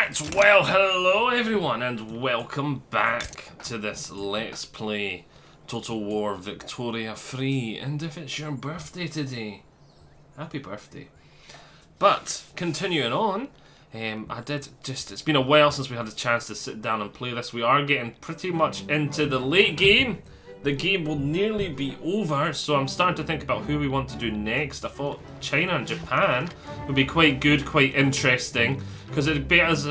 Right, well, hello everyone, and welcome back to this Let's Play Total War Victoria Free. And if it's your birthday today, happy birthday. But, continuing on, it's been a while since we had a chance to sit down and play this. We are getting pretty much into the late game. The game will nearly be over, so I'm starting to think about who we want to do next. I thought China and Japan would be quite good, quite interesting, because it'd get us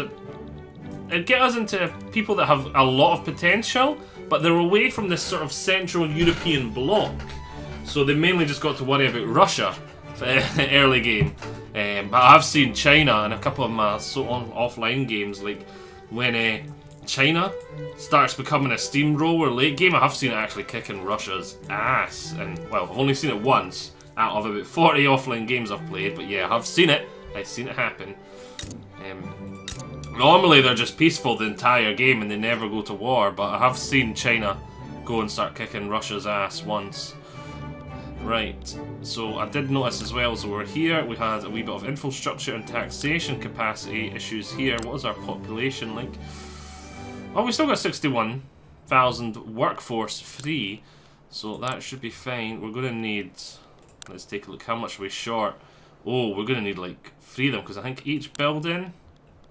into people that have a lot of potential, but they're away from this sort of Central European bloc. So they mainly just got to worry about Russia for the early game. But I've seen China in a couple of my offline games, like when China starts becoming a steamroller late game. I have seen it actually kicking Russia's ass, and well, I've only seen it once out of about 40 offline games I've played, but yeah, I've seen it happen. Normally they're just peaceful the entire game and they never go to war, but I have seen China go and start kicking Russia's ass once. Right, so I did notice as well, so we're here, we had a wee bit of infrastructure and taxation capacity issues here. What is our population like? Oh, we still got 61,000 workforce free, so that should be fine. We're going to need, let's take a look, how much are we short? Oh, we're going to need like 3 of them, because I think each building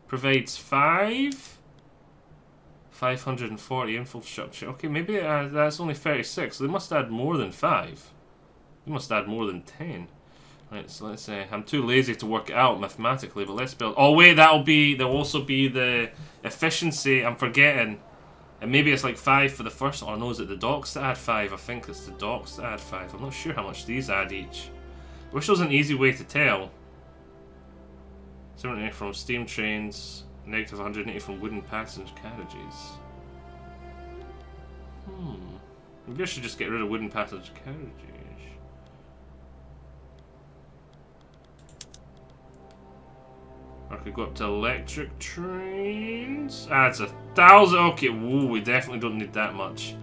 provides 540 infrastructure. Okay, maybe that's only 36, so they must add more than 5. They must add more than 10. Right, so let's say, I'm too lazy to work it out mathematically, but let's build. Oh wait, there'll also be the efficiency. I'm forgetting, and maybe it's like 5 for the first. Or no, is it the docks that add 5? I think it's the docks that add 5. I'm not sure how much these add each. I wish there was an easy way to tell. 70 from steam trains, negative 180 from wooden passenger carriages. Maybe I should just get rid of wooden passenger carriages. Or I could go up to electric trains. Adds 1,000. Okay, whoa, we definitely don't need that much.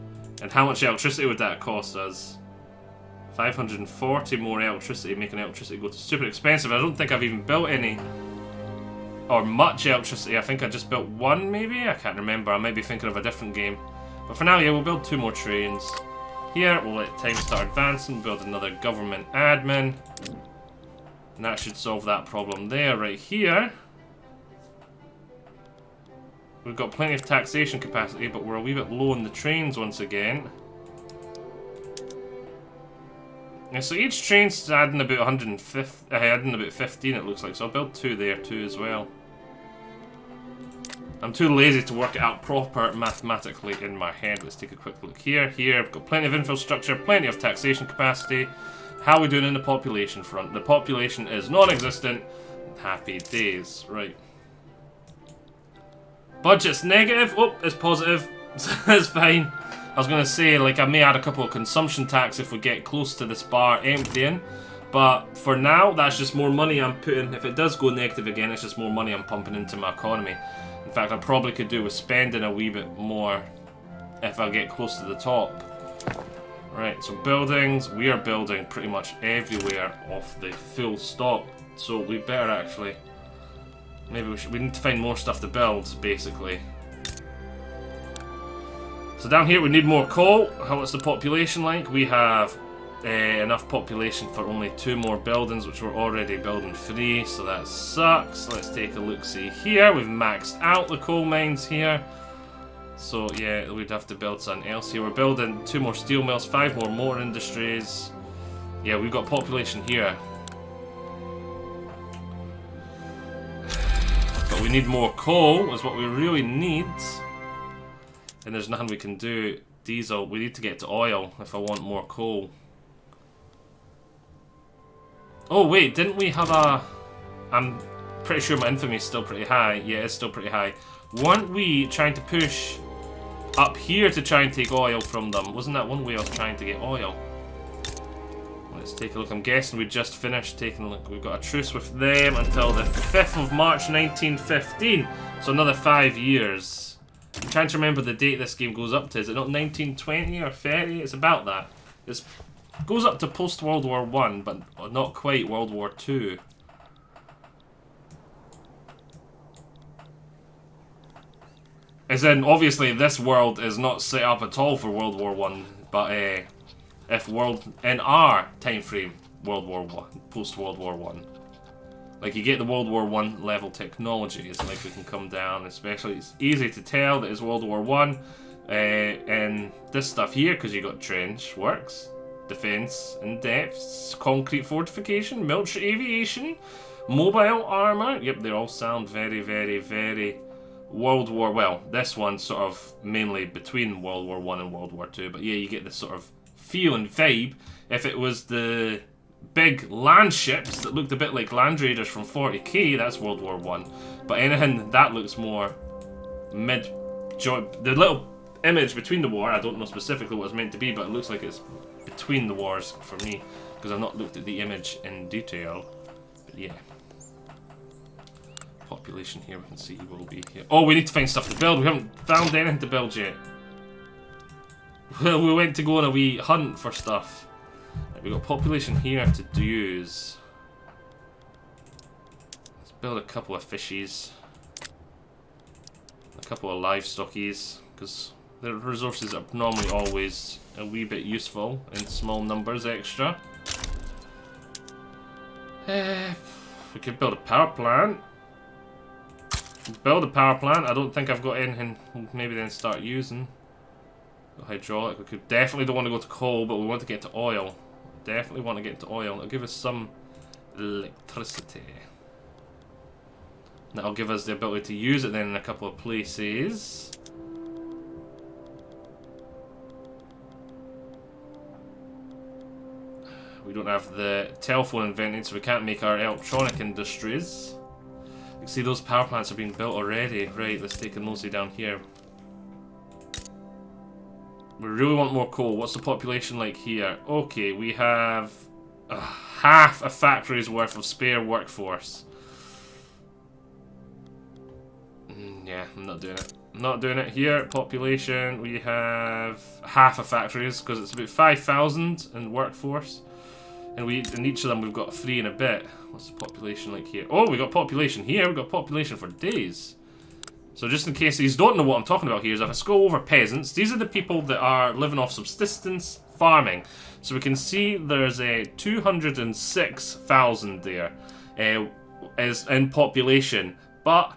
And how much electricity would that cost us? 540 more electricity, making electricity go to super expensive. I don't think I've even built any. Or much electricity. I think I just built 1 maybe? I can't remember. I might be thinking of a different game. But for now, yeah, we'll build 2 more trains. Here, we'll let time start advancing. Build another government admin. And that should solve that problem there. Right here, we've got plenty of taxation capacity, but we're a wee bit low on the trains once again. Yeah, so each train's adding about 150, adding about 15 it looks like, so I'll build 2 there too as well. I'm too lazy to work it out proper mathematically in my head. Let's take a quick look here. Here, we've got plenty of infrastructure, plenty of taxation capacity. How are we doing in the population front? The population is non-existent. Happy days. Right. Budget's negative. Oh, it's positive. It's fine. I was going to say, like, I may add a couple of consumption tax if we get close to this bar emptying. But for now, that's just more money I'm putting. If it does go negative again, it's just more money I'm pumping into my economy. In fact, I probably could do with spending a wee bit more if I get close to the top. Right, so buildings, we are building pretty much everywhere off the full stop. So we better actually, maybe we need to find more stuff to build, basically. So down here we need more coal. What's the population like? We have enough population for only 2 more buildings, which we're already building 3, so that sucks. Let's take a look-see here. We've maxed out the coal mines here. So yeah, we'd have to build something else here. We're building 2 more steel mills, 5 more industries. Yeah, we've got population here. But we need more coal, is what we really need. And there's nothing we can do. Diesel, we need to get to oil if I want more coal. Oh wait, didn't we have a... I'm pretty sure my infamy is still pretty high. Yeah, it's still pretty high. Weren't we trying to push up here to try and take oil from them? Wasn't that one way of trying to get oil? Let's take a look. I'm guessing we just finished taking a look. We've got a truce with them until the 5th of March 1915. So another 5 years. I'm trying to remember the date this game goes up to. Is it not 1920 or 30? It's about that. It goes up to post-World War I, but not quite World War II. As in, obviously, this world is not set up at all for World War One, but if in our time frame, World War One, post World War One, like you get the World War One level technology, it's like it can come down. Especially, it's easy to tell that it's World War One, and this stuff here because you got trench works, defense in depths, concrete fortification, military aviation, mobile armor. Yep, they all sound very, very, very World War. Well, this one's sort of mainly between World War One and World War Two, but yeah, you get this sort of feel and vibe. If it was the big land ships that looked a bit like Land Raiders from 40k, that's World War One. But anything that looks more the little image between the war, I don't know specifically what it's meant to be, but it looks like it's between the wars for me, because I've not looked at the image in detail. But yeah. Population here, we can see will be here. Oh, we need to find stuff to build. We haven't found anything to build yet. Well, we went to go on a wee hunt for stuff. We got population here to use. Let's build a couple of fishies, a couple of livestockies, because the resources are normally always a wee bit useful in small numbers extra. We could build a power plant. Build a power plant. I don't think I've got anything. Maybe then start using hydraulic. We could definitely don't want to go to coal, but we want to get to oil. Definitely want to get to oil. It'll give us some electricity. That'll give us the ability to use it then in a couple of places. We don't have the telephone invented, so we can't make our electronic industries. You can see those power plants are being built already. Right, let's take a nosy down here. We really want more coal. What's the population like here? Okay, we have half a factory's worth of spare workforce. Yeah, I'm not doing it. I'm not doing it here. Population, we have half a factory's, because it's about 5,000 in workforce. And in each of them we've got 3 and a bit. What's the population like here? Oh, we got population here. We got population for days. So just in case these don't know what I'm talking about here, is if I go over peasants, these are the people that are living off subsistence farming. So we can see there's a 206,000 there is in population, but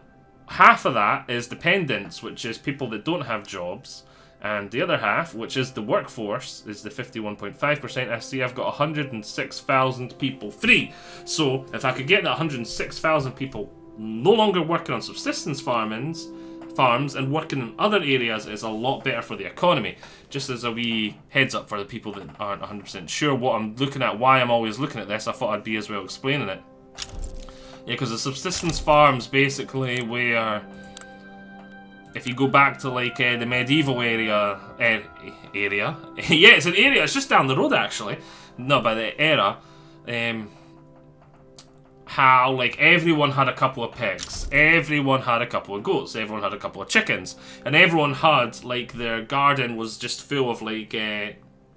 half of that is dependents, which is people that don't have jobs, and the other half, which is the workforce, is the 51.5%. I see I've got 106,000 people free. So if I could get that 106,000 people no longer working on subsistence farms and working in other areas, is a lot better for the economy. Just as a wee heads up for the people that aren't 100% sure what I'm looking at, why I'm always looking at this, I thought I'd be as well explaining it. Yeah, because the subsistence farms basically where, if you go back to like the medieval area, yeah, it's an area, it's just down the road actually, no, by the era, how like everyone had a couple of pigs, everyone had a couple of goats, everyone had a couple of chickens, and everyone had like their garden was just full of like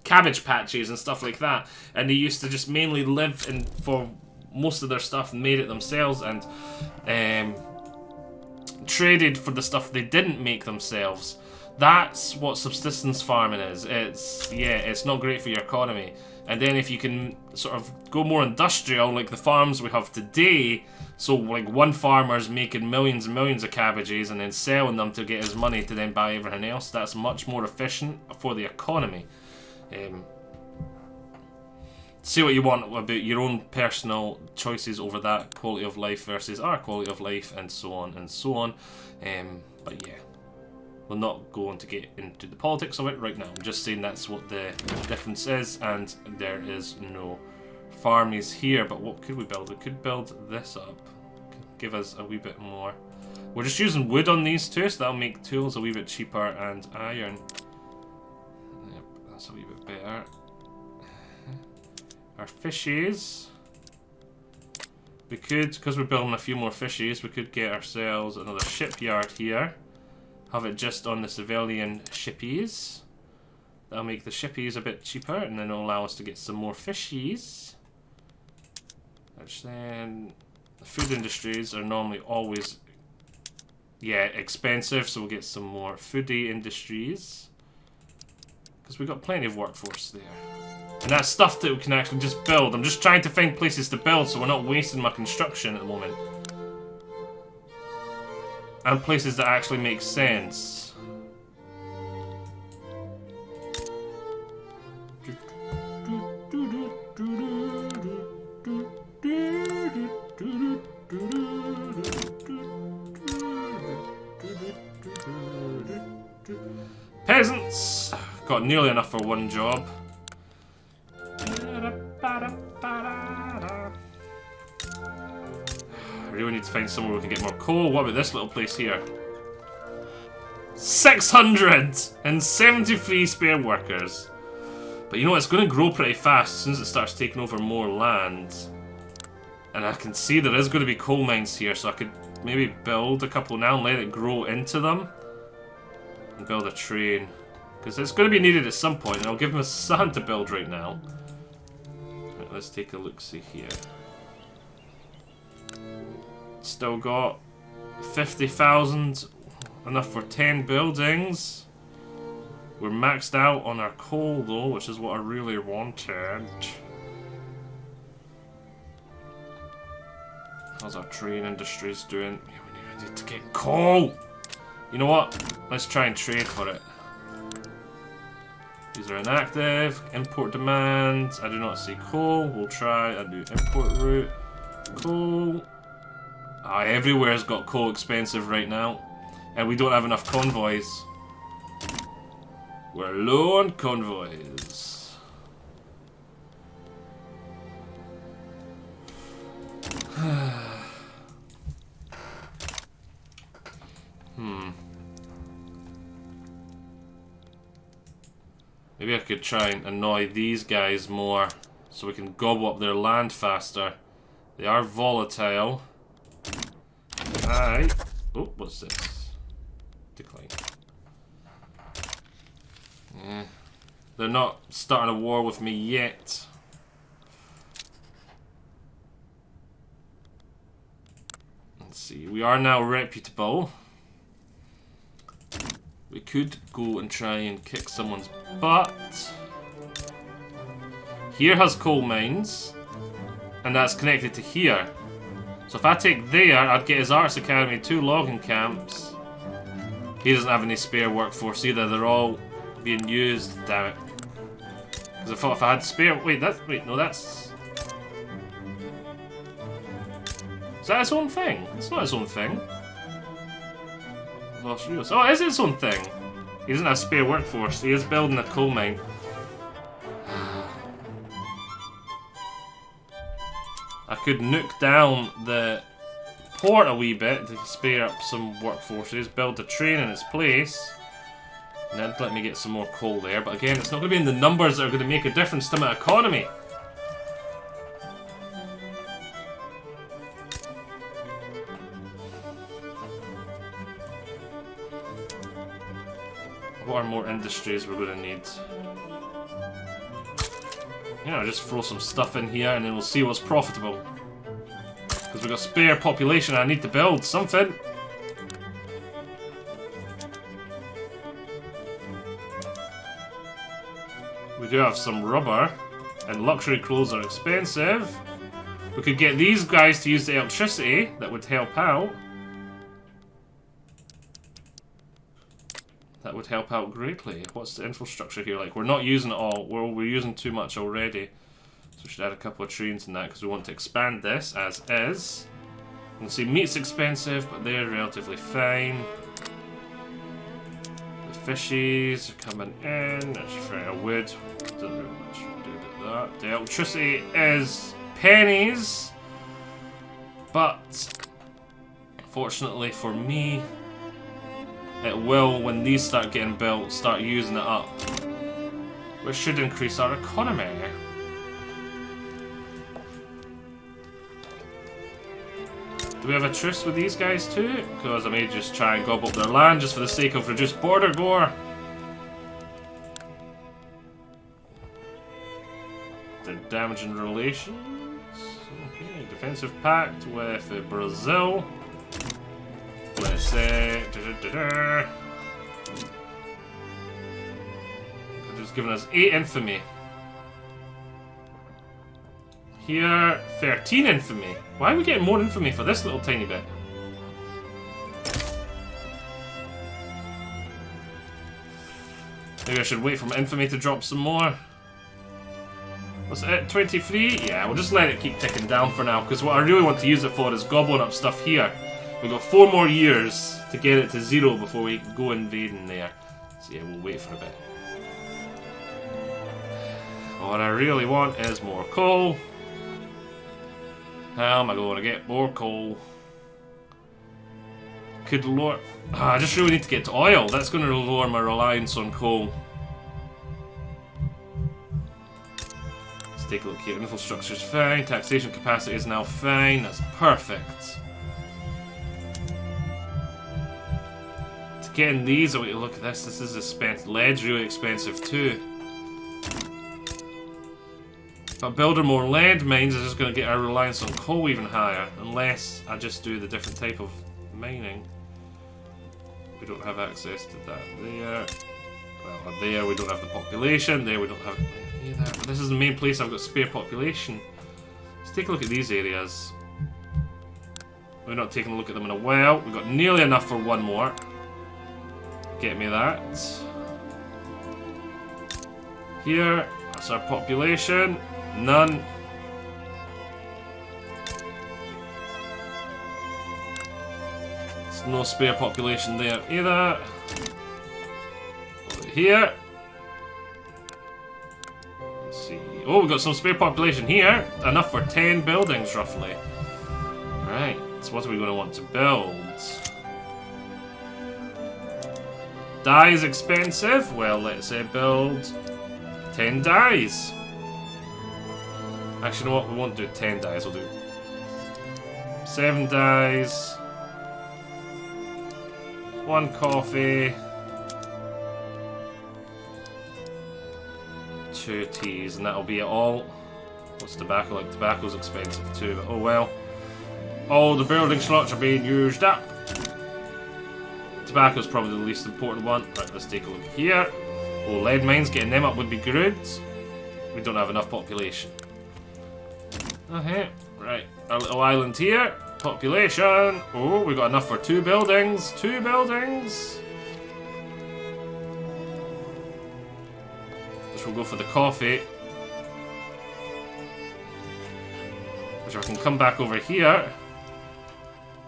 cabbage patches and stuff like that, and they used to just mainly live in for most of their stuff and made it themselves, and traded for the stuff they didn't make themselves. That's what subsistence farming is. It's not great for your economy. And then if you can sort of go more industrial, like the farms we have today, so like one farmer's making millions and millions of cabbages and then selling them to get his money to then buy everything else, that's much more efficient for the economy. See what you want about your own personal choices over that, quality of life versus our quality of life, and so on and so on. But yeah, we're not going to get into the politics of it right now. I'm just saying that's what the difference is, and there is no farmies here. But what could we build? We could build this up. Give us a wee bit more. We're just using wood on these two, so that'll make tools a wee bit cheaper, and iron. Yep, that's a wee bit better. Our fishies. We could, because we're building a few more fishies, we could get ourselves another shipyard here. Have it just on the civilian shippies. That'll make the shippies a bit cheaper, and then it'll allow us to get some more fishies. Which then, the food industries are normally always Yeah, expensive, so we'll get some more foodie industries. Because we've got plenty of workforce there. And that's stuff that we can actually just build. I'm just trying to find places to build so we're not wasting my construction at the moment. And places that actually make sense. Peasants! Got nearly enough for one job. I really need to find somewhere we can get more coal. What about this little place here? 673 spare workers. But you know, it's going to grow pretty fast as soon as it starts taking over more land. And I can see there is going to be coal mines here, so I could maybe build a couple now and let it grow into them. And build a train. Because it's going to be needed at some point, and I'll give him a son to build right now. Right, let's take a look-see here. Still got 50,000, enough for 10 buildings. We're maxed out on our coal though, which is what I really wanted. How's our train industries doing? Yeah, we need to get coal! You know what? Let's try and trade for it. These are inactive. Import demand. I do not see coal. We'll try and do import route. Coal. Ah, everywhere's got coal expensive right now. And we don't have enough convoys. We're low on convoys. Maybe I could try and annoy these guys more so we can gobble up their land faster. They are volatile. Aye. Oh, what's this? Decline. Yeah. They're not starting a war with me yet. Let's see. We are now reputable. We could go and try and kick someone's butt. Here has coal mines. And that's connected to here. So if I take there, I'd get his Arts Academy, 2 logging camps. He doesn't have any spare workforce either. They're all being used. Damn it. Because I thought if I had spare... Wait, no, that's... Is that its own thing? It's not its own thing. Lost Rios. Oh, it is its own thing. He doesn't have spare workforce. He is building a coal mine. I could nuke down the port a wee bit to spare up some workforces, build a train in its place, and then let me get some more coal there. But again, it's not going to be in the numbers that are going to make a difference to my economy. What are more industries we're going to need? You know, just throw some stuff in here and then we'll see what's profitable. Because we've got spare population and I need to build something. We do have some rubber. And luxury clothes are expensive. We could get these guys to use the electricity. That would help out. That would help out greatly. What's the infrastructure here like? We're not using it all. We're using too much already. So we should add a couple of trains in that because we want to expand this as is. You can see meat's expensive, but they're relatively fine. The fishies are coming in. There's fair wood. Doesn't really much do about that. The electricity is pennies. But fortunately for me, it will, when these start getting built, start using it up. Which should increase our economy. Do we have a truce with these guys too? Because I may just try and gobble up their land just for the sake of reduced border gore. They're damaging relations. Okay, defensive pact with Brazil. Let's say... Just giving us 8 infamy. Here, 13 infamy. Why are we getting more infamy for this little tiny bit? Maybe I should wait for my infamy to drop some more. What's it? 23? Yeah, we'll just let it keep ticking down for now, because what I really want to use it for is gobbling up stuff here. We've got 4 more years to get it to 0 before we go invading there. So yeah, we'll wait for a bit. What I really want is more coal. How am I going to get more coal? Could lower... I just really need to get to oil. That's going to lower my reliance on coal. Let's take a look here. Infrastructure's fine. Taxation capacity is now fine. That's perfect. To get in these, oh wait, look at this. This is expensive. Lead's really expensive too. If I build more lead mines, I'm just going to get our reliance on coal even higher. Unless I just do the different type of mining. We don't have access to that there. Well, there we don't have the population. There we don't have it either. But this is the main place I've got spare population. Let's take a look at these areas. We're not taking a look at them in a while. We've got nearly enough for 1 more. Get me that. Here, that's our population. None. There's no spare population there either. Over here. Let's see. Oh, we've got some spare population here. Enough for 10 buildings, roughly. Right. So what are we going to want to build? Dye is expensive. Well, let's say build 10 dyes. Actually, you know what? We won't do 10 dyes. We'll do 7 dyes. 1 coffee. 2 teas, and that'll be it all. What's tobacco like? Tobacco's expensive too, but oh well. All the building slots are being used up. Tobacco's probably the least important one. Right, let's take a look here. Oh, lead mines, getting them up would be good. We don't have enough population. Okay, right. Our little island here. Population. Oh, we got enough for 2 buildings. 2 buildings. Which we'll go for the coffee. Which I can come back over here.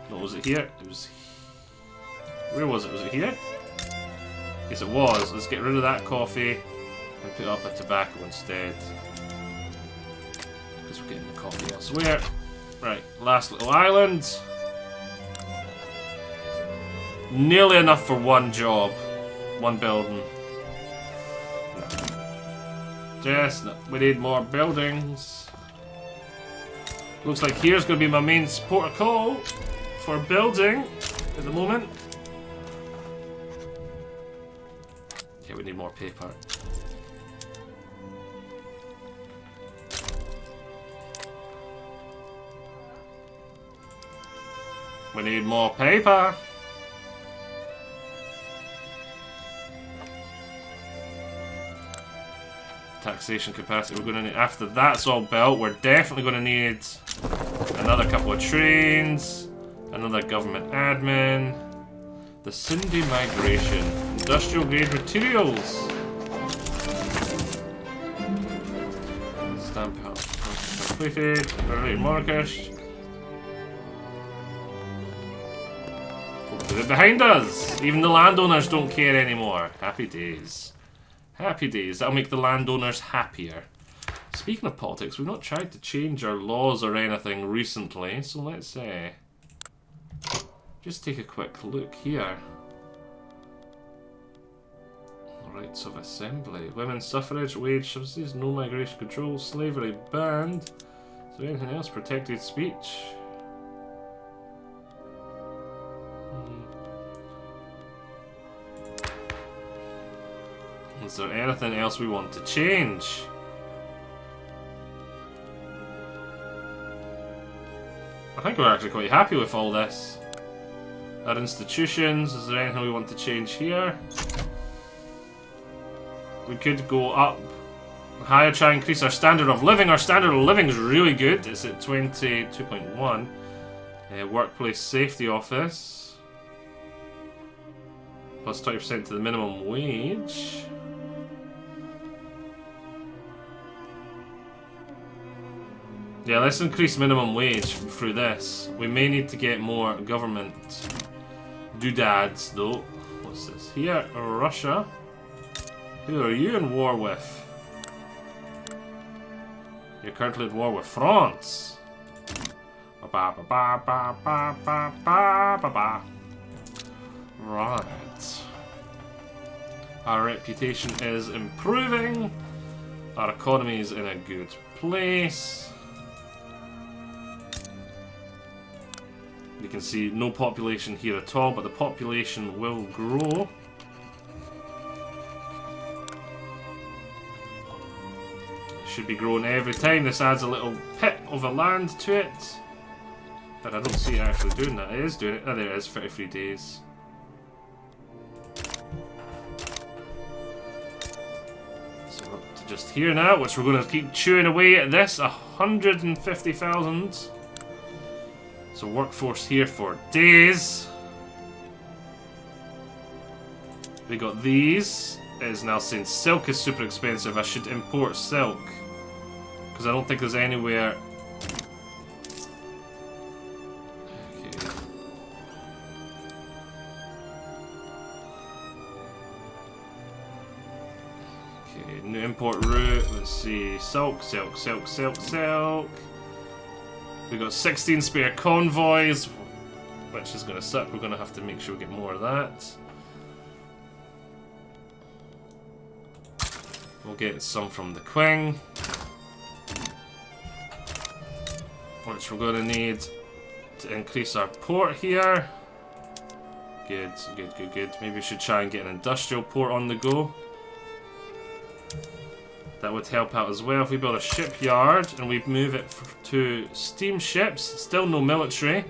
What was it here? It was... Where was it? Was it here? Yes, it was. Let's get rid of that coffee and put up a tobacco instead. Because we're getting the coffee elsewhere. Right, last little island. Nearly enough for 1 job. 1 building. Just, no. We need more buildings. Looks like here's going to be my main port of call for building at the moment. Okay, we need more paper. We need more paper. Taxation capacity. We're going to need, after that's all built, we're definitely going to need another couple of trains, another government admin, the Cindy migration, industrial grade materials. Stamp house completed. Early Marrakesh. Put it behind us! Even the landowners don't care anymore. Happy days. Happy days. That'll make the landowners happier. Speaking of politics, we've not tried to change our laws or anything recently, so let's just take a quick look here. Rights of assembly. Women's suffrage, wage subsidies, no migration control, slavery banned. So anything else? Protected speech. Is there anything else we want to change? I think we're actually quite happy with all this. Our institutions, is there anything we want to change here? We could go up higher, try and increase our standard of living. Our standard of living is really good. It's at 22.1. Workplace safety office. Plus 20% to the minimum wage. Yeah, let's increase minimum wage through this. We may need to get more government doodads though. What's this? Here, Russia. Who are you in war with? You're currently at war with France. Right. Our reputation is improving. Our economy is in a good place. You can see no population here at all, but the population will grow. Should be growing every time. This adds a little pip of a land to it. But I don't see it actually doing that. It is doing it. Oh, there it is. 33 days. So up to just here now, which we're going to keep chewing away at this. 150,000. So workforce here for days. We got these. It is now saying silk is super expensive. I should import silk. Because I don't think there's anywhere... Okay. Okay, new import route. Let's see. Silk, silk, silk, silk, silk. We got 16 spare convoys, which is going to suck. We're going to have to make sure we get more of that. We'll get some from the Queen, which we're going to need to increase our port here. Good, good, good, good. Maybe we should try and get an industrial port on the go. That would help out as well if we build a shipyard and we move it to steamships. Still no military.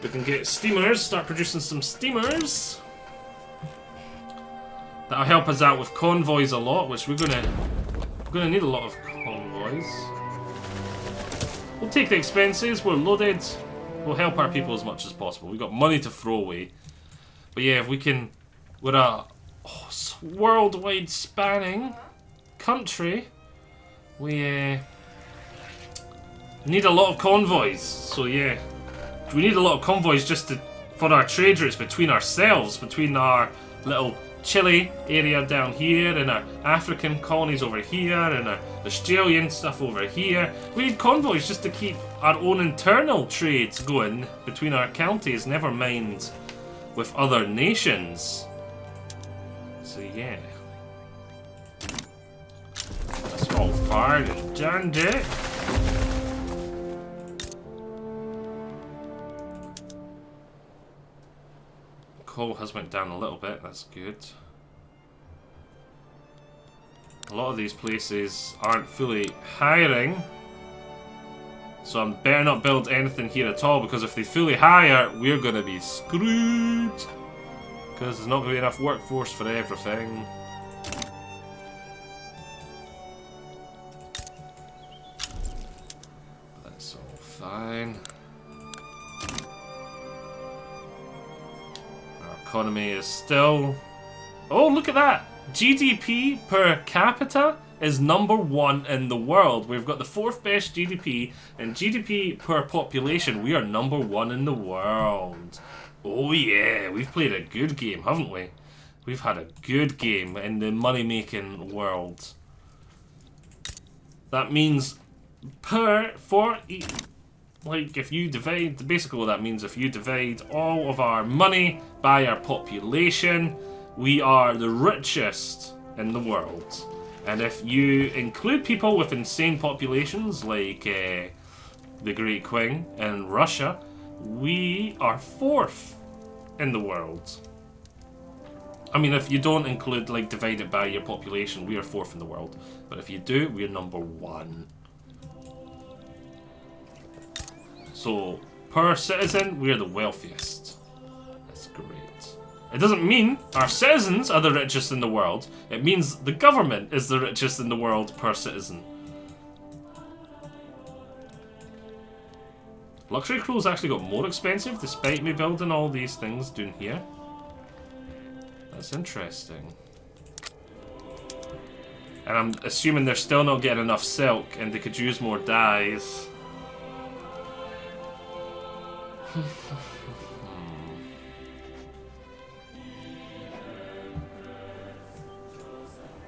We can get steamers, start producing some steamers. That'll help us out with convoys a lot, which we're gonna need a lot of convoys. We'll take the expenses, we're loaded. We'll help our people as much as possible. We've got money to throw away. But yeah, if we can, we're a worldwide spanning country, we need a lot of convoys. So yeah, we need a lot of convoys just for our trade routes between ourselves, between our little Chile area down here and our African colonies over here and our Australian stuff over here. We need convoys just to keep our own internal trades going between our counties, never mind with other nations. So yeah, that's all fine and dandy. Coal has went down a little bit, that's good. A lot of these places aren't fully hiring, so I better not build anything here at all, because if they fully hire, we're gonna be screwed, because there's not gonna be enough workforce for everything. That's all fine. Economy is still... Oh, look at that! GDP per capita is #1 in the world. We've got the 4th best GDP, and GDP per population, we are #1 in the world. Oh yeah, we've played a good game, haven't we? We've had a good game in the money-making world. That means like, if you divide, basically what that means, if you divide all of our money by our population, we are the richest in the world. And if you include people with insane populations, like the Great Queen in Russia, we are 4th in the world. I mean, if you don't include, like, divide it by your population, we are 4th in the world. But if you do, we're #1. So, per citizen, we're the wealthiest. It doesn't mean our citizens are the richest in the world. It means the government is the richest in the world per citizen. Luxury Cruise actually got more expensive despite me building all these things down here. That's interesting. And I'm assuming they're still not getting enough silk and they could use more dyes. I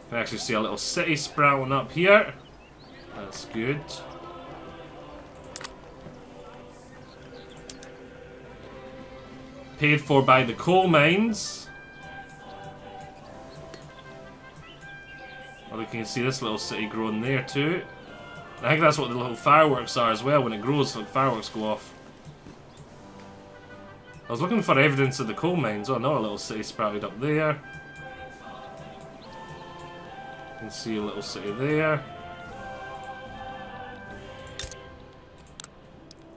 can actually see a little city sprouting up here. That's good. Paid for by the coal mines. Well, you can see this little city growing there too. I think that's what the little fireworks are as well. When it grows, like fireworks go off. I was looking for evidence of the coal mines. Oh, another little city sprouted up there. You can see a little city there.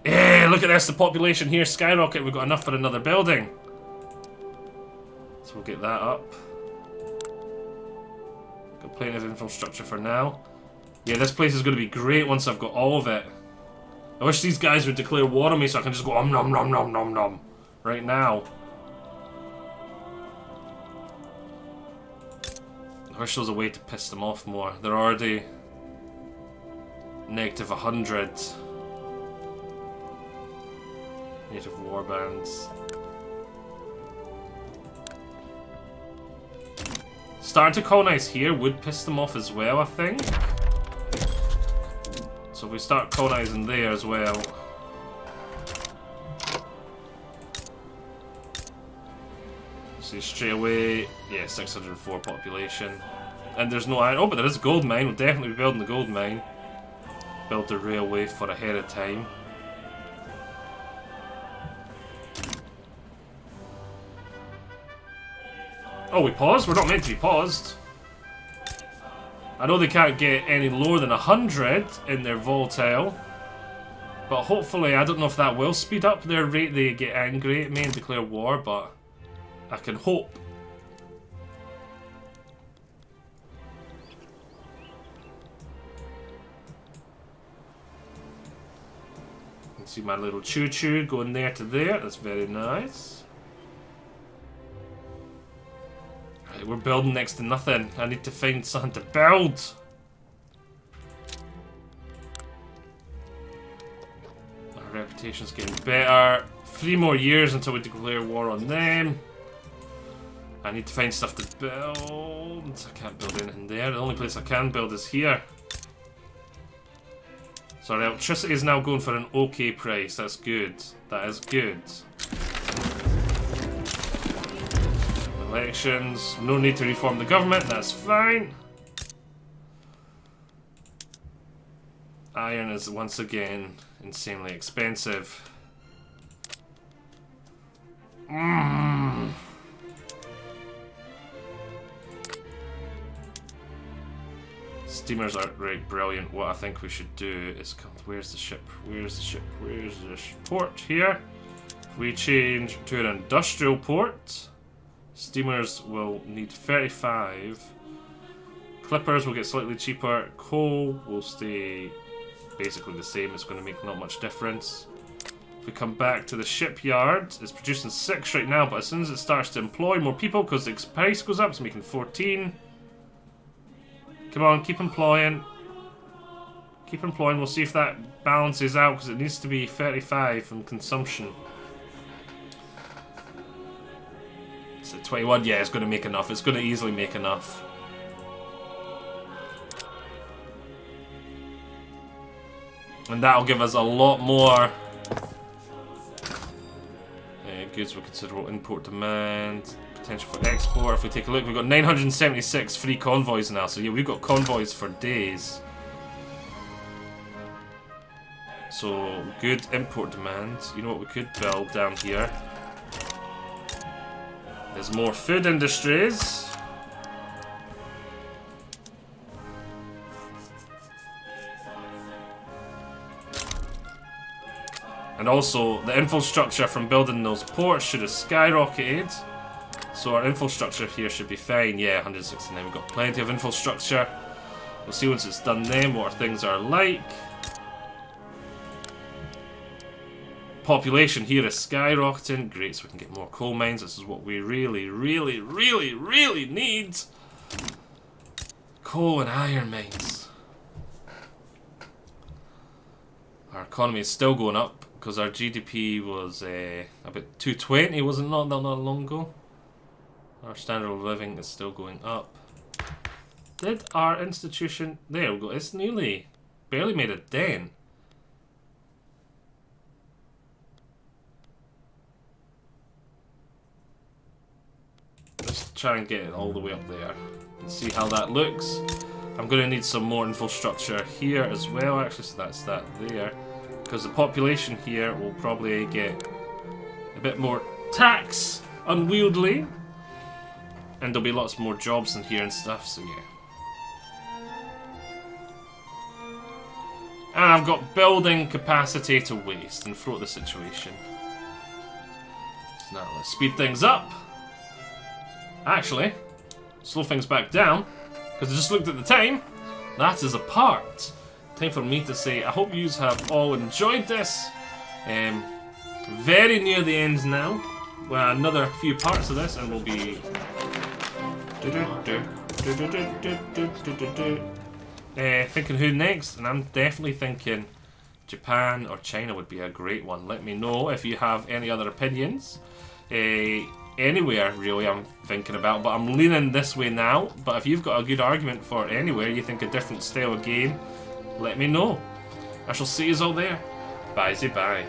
Hey, look at this. The population here skyrocket. We've got enough for another building. So we'll get that up. Got plenty of infrastructure for now. Yeah, this place is going to be great once I've got all of it. I wish these guys would declare war on me so I can just go nom nom nom nom nom right now. I wish there was a way to piss them off more. They're already negative 100. Native warbands. Starting to colonize here would piss them off as well, I think. So if we start colonizing there as well. See straight away, yeah, 604 population. And there's no iron. Oh, but there is a gold mine. We'll definitely be building the gold mine. Build the railway for ahead of time. Oh, we paused? We're not meant to be paused. I know they can't get any lower than 100 in their volatile. But hopefully, I don't know if that will speed up their rate they get angry at me and declare war, but I can hope. You can see my little choo-choo going there to there. That's very nice. Right, we're building next to nothing. I need to find something to build. Our reputation's getting better. 3 more years until we declare war on them. I need to find stuff to build. I can't build anything there. The only place I can build is here. So our electricity is now going for an okay price. That's good. That is good. Elections. No need to reform the government. That's fine. Iron is once again insanely expensive. Steamers are right brilliant. What I think we should do is come. Where's the ship? Where's the ship? Where's the port? Here. If we change to an industrial port, steamers will need 35. Clippers will get slightly cheaper. Coal will stay basically the same. It's going to make not much difference. If we come back to the shipyard, it's producing 6 right now, but as soon as it starts to employ more people, because the price goes up, it's making 14. Come on, keep employing. Keep employing. We'll see if that balances out, because it needs to be 35 from consumption. It's at 21. Yeah, it's going to make enough. It's going to easily make enough. And that'll give us a lot more goods with considerable import demand. Potential for export. If we take a look, we've got 976 free convoys now. So yeah, we've got convoys for days. So good import demand. You know what we could build down here? There's more food industries. And also, the infrastructure from building those ports should have skyrocketed. So our infrastructure here should be fine. Yeah, 169. We've got plenty of infrastructure. We'll see once it's done then what our things are like. Population here is skyrocketing. Great, so we can get more coal mines. This is what we really, really, really, really need. Coal and iron mines. Our economy is still going up because our GDP was about 220, wasn't it? Not long ago. Our standard of living is still going up. Did our institution... There we go. It's nearly... barely made a dent. Let's try and get it all the way up there. And see how that looks. I'm going to need some more infrastructure here as well, actually. So that's that there. Because the population here will probably get a bit more tax unwieldy. And there'll be lots more jobs in here and stuff, so yeah. And I've got building capacity to waste and throw the situation. So now let's speed things up. Actually, slow things back down, because I just looked at the time. That is a part. Time for me to say, I hope you have all enjoyed this. Very near the end now. Well, another few parts of this, and we'll be... thinking who next, and I'm definitely thinking Japan or China would be a great one. Let me know if you have any other opinions. Anywhere really I'm thinking about, but I'm leaning this way now. But if you've got a good argument for anywhere you think a different style of game, let me know. I shall see you all there. Bye. Bye.